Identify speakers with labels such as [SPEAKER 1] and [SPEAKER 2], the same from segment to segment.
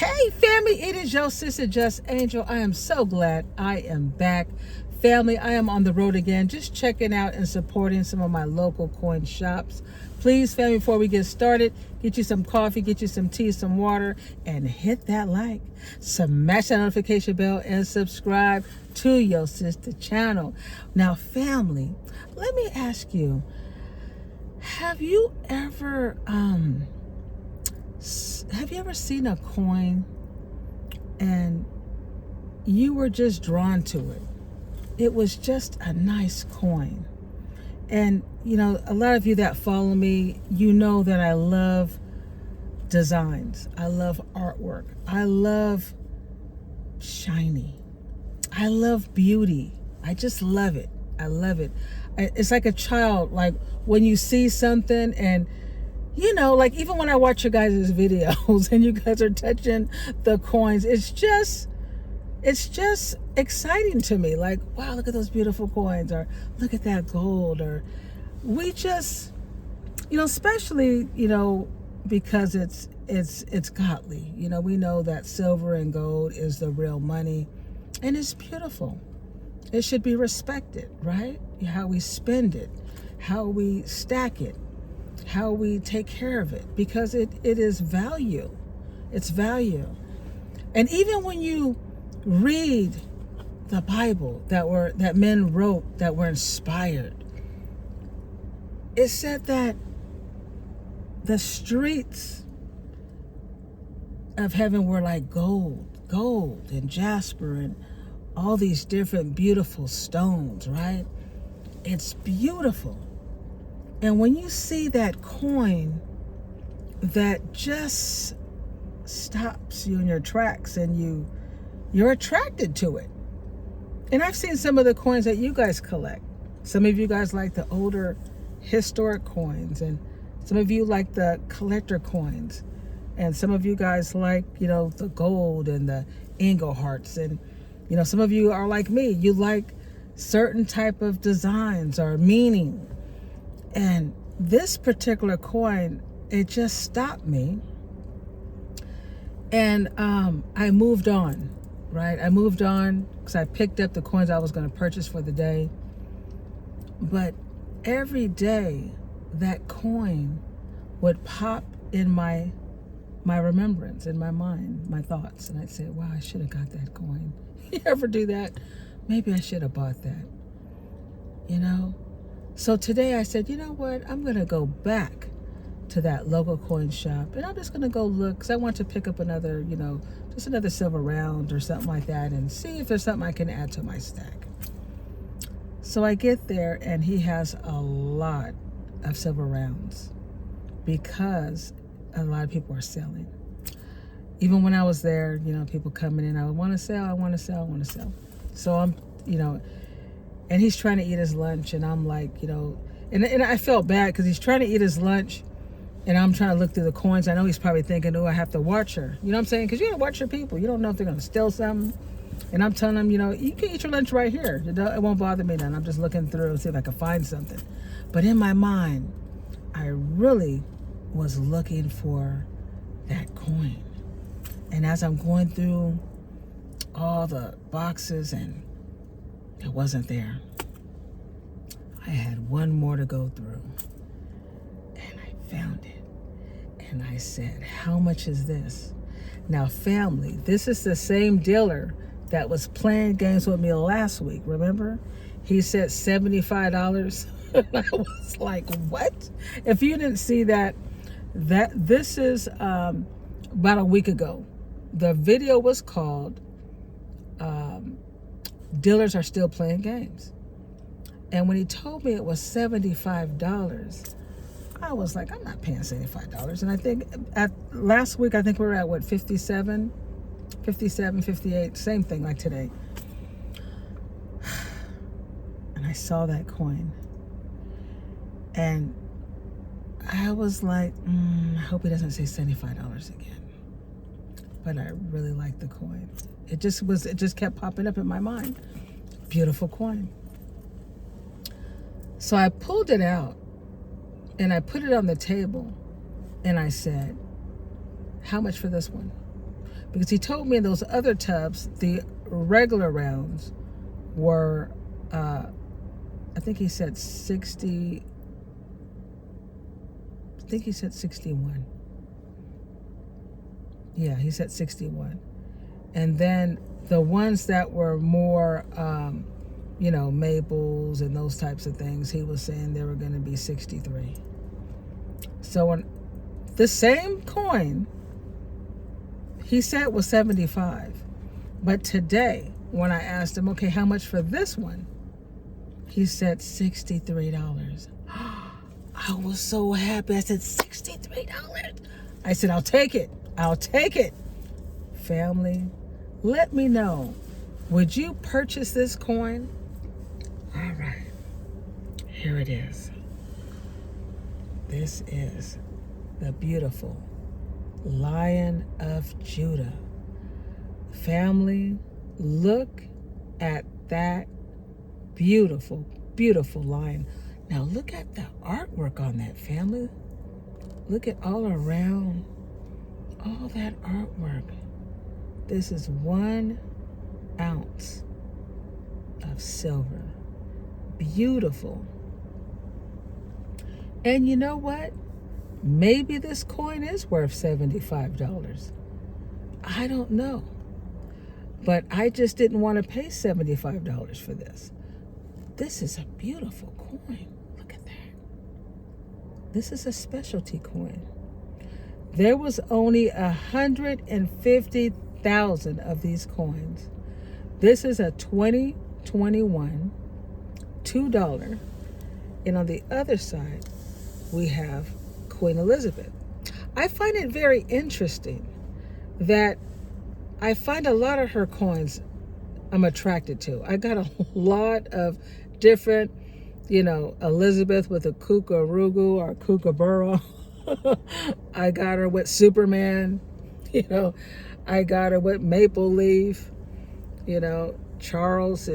[SPEAKER 1] Hey family, it is your sister Just Angel. I am so glad I am back. Family, I am on the road again, just checking out and supporting some of my local coin shops. Please, family, before we get started, get you some coffee, get you some tea, some water, and hit that like, smash that notification bell, and subscribe to your sister channel. Now, family, let me ask you, have you ever seen a coin and you were just drawn to it? It was just a nice coin. And you know, a lot of you that follow me, you know that I love designs. I love artwork. I love shiny. I love beauty. I just love it. I love it. It's like a child, like when you see something and you know, like even when I watch your guys' videos and you guys are touching the coins, it's just exciting to me. Like, wow, look at those beautiful coins, or look at that gold, or we just, you know, especially, you know, because it's godly. You know, we know that silver and gold is the real money, and it's beautiful. It should be respected, right? How we spend it, how we stack it, how we take care of it, because it is value. It's value. And even when you read the Bible that men wrote, that were inspired, it said that the streets of heaven were like gold and jasper and all these different beautiful stones, right? It's beautiful. And when you see that coin that just stops you in your tracks and you're attracted to it. And I've seen some of the coins that you guys collect. Some of you guys like the older historic coins, and some of you like the collector coins, and some of you guys like, you know, the gold and the Engelharts, and you know, some of you are like me. You like certain type of designs or meaning. And this particular coin, it just stopped me. And I moved on, right? I moved on because I picked up the coins I was going to purchase for the day. But every day, that coin would pop in my remembrance, in my mind, my thoughts. And I'd say, wow, I should have got that coin. You ever do that? Maybe I should have bought that, you know? So today I said, you know what? I'm going to go back to that local coin shop, and I'm just going to go look, because I want to pick up another, you know, just another silver round or something like that, and see if there's something I can add to my stack. So I get there, and he has a lot of silver rounds because a lot of people are selling. Even when I was there, you know, people coming in, I want to sell, I want to sell, I want to sell. So I'm, you know, and he's trying to eat his lunch, and I'm like, you know, and I felt bad because he's trying to eat his lunch, and I'm trying to look through the coins. I know he's probably thinking, oh, I have to watch her. You know what I'm saying? Because you got to watch your people. You don't know if they're going to steal something. And I'm telling him, you know, you can eat your lunch right here. It won't bother me none. I'm just looking through to see if I can find something. But in my mind, I really was looking for that coin. And as I'm going through all the boxes, and it wasn't there. I had one more to go through, and I found it. And I said, how much is this? Now, family, this is the same dealer that was playing games with me last week, remember? He said $75. And I was like, what? If you didn't see that this is about a week ago. The video was called Dealers Are Still Playing Games. And when he told me it was $75, I was like, I'm not paying $75. And I think last week, I think we were at what, 57, 58, same thing like today. And I saw that coin. And I was like, I hope he doesn't say $75 again. But I really like the coin. It just kept popping up in my mind. Beautiful coin. So I pulled it out and I put it on the table and I said, how much for this one? because he told me in those other tubs, the regular rounds were, I think he said 60, I think he said 61. Yeah, he said 61. And then the ones that were more, maples and those types of things, he was saying they were going to be 63. So on the same coin, he said was 75. But today, when I asked him, okay, how much for this one? He said $63. I was so happy. I said, $63? I said, I'll take it. I'll take it. Family, let me know. Would you purchase this coin? All right. Here it is. This is the beautiful Lion of Judah. Family, look at that beautiful, beautiful lion. Now look at the artwork on that, family. Look at all around, all that artwork. This is 1 ounce of silver. Beautiful. And you know what? Maybe this coin is worth $75. I don't know. But I just didn't want to pay $75 for this. This is a beautiful coin. Look at that. This is a specialty coin. There was only 150,000 of these coins. This is a 2021 $2. And on the other side, we have Queen Elizabeth. I find it very interesting that I find a lot of her coins I'm attracted to. I got a lot of different, Elizabeth with a kookarugu or kookaburra. I got her with Superman, I got her with Maple Leaf, Charles,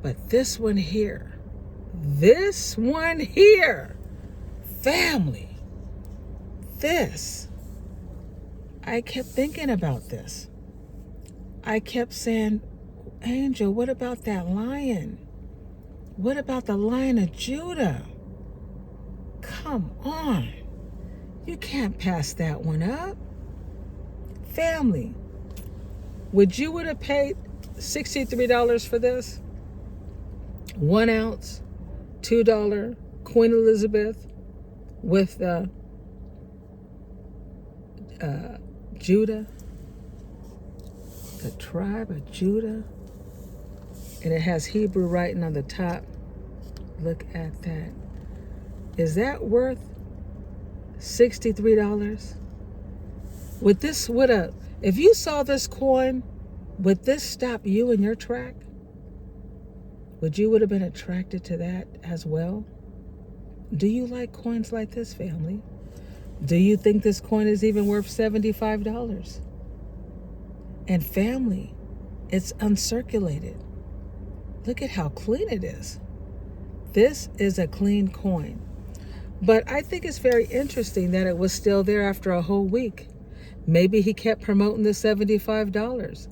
[SPEAKER 1] but this one here, family, I kept thinking about this. I kept saying, Angel, what about that lion? What about the Lion of Judah? Come on. You can't pass that one up. Family, would have paid $63 for this? 1 ounce, $2, Queen Elizabeth with Judah, the tribe of Judah, and it has Hebrew writing on the top. Look at that. Is that worth $63? If you saw this coin, would this stop you in your track? Would have been attracted to that as well? Do you like coins like this, family? Do you think this coin is even worth $75? And family, it's uncirculated. Look at how clean it is. This is a clean coin. But I think it's very interesting that it was still there after a whole week. Maybe he kept promoting the $75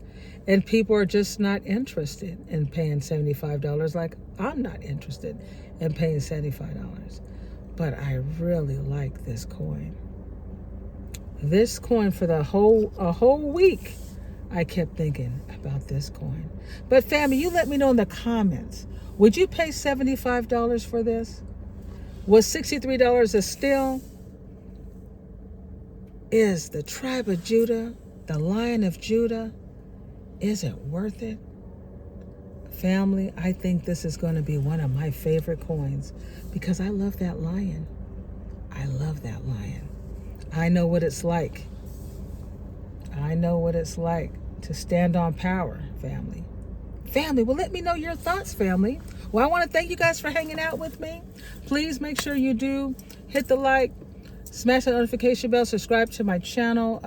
[SPEAKER 1] and people are just not interested in paying $75, like I'm not interested in paying $75. But I really like this coin. This coin for a whole week, I kept thinking about this coin. But family, you let me know in the comments. Would you pay $75 for this? Was $63 a steal? Is the tribe of Judah, the Lion of Judah, is it worth it? Family, I think this is going to be one of my favorite coins because I love that lion. I love that lion. I know what it's like. I know what it's like to stand on power, family. Family, well, let me know your thoughts, family. Well, I want to thank you guys for hanging out with me. Please make sure you do hit the like, smash that notification bell, subscribe to my channel.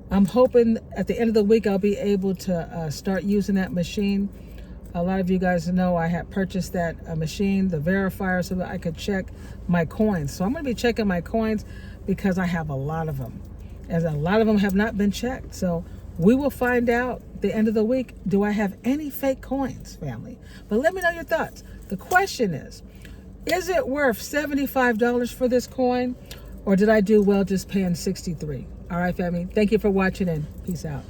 [SPEAKER 1] I'm hoping at the end of the week I'll be able to start using that machine. A lot of you guys know I had purchased that machine, the verifier, so that I could check my coins. So I'm going to be checking my coins because I have a lot of them. As a lot of them have not been checked. So We will find out at the end of the week, do I have any fake coins, family? But let me know your thoughts. The question is it worth $75 for this coin? Or did I do well just paying $63? All right, family. Thank you for watching and peace out.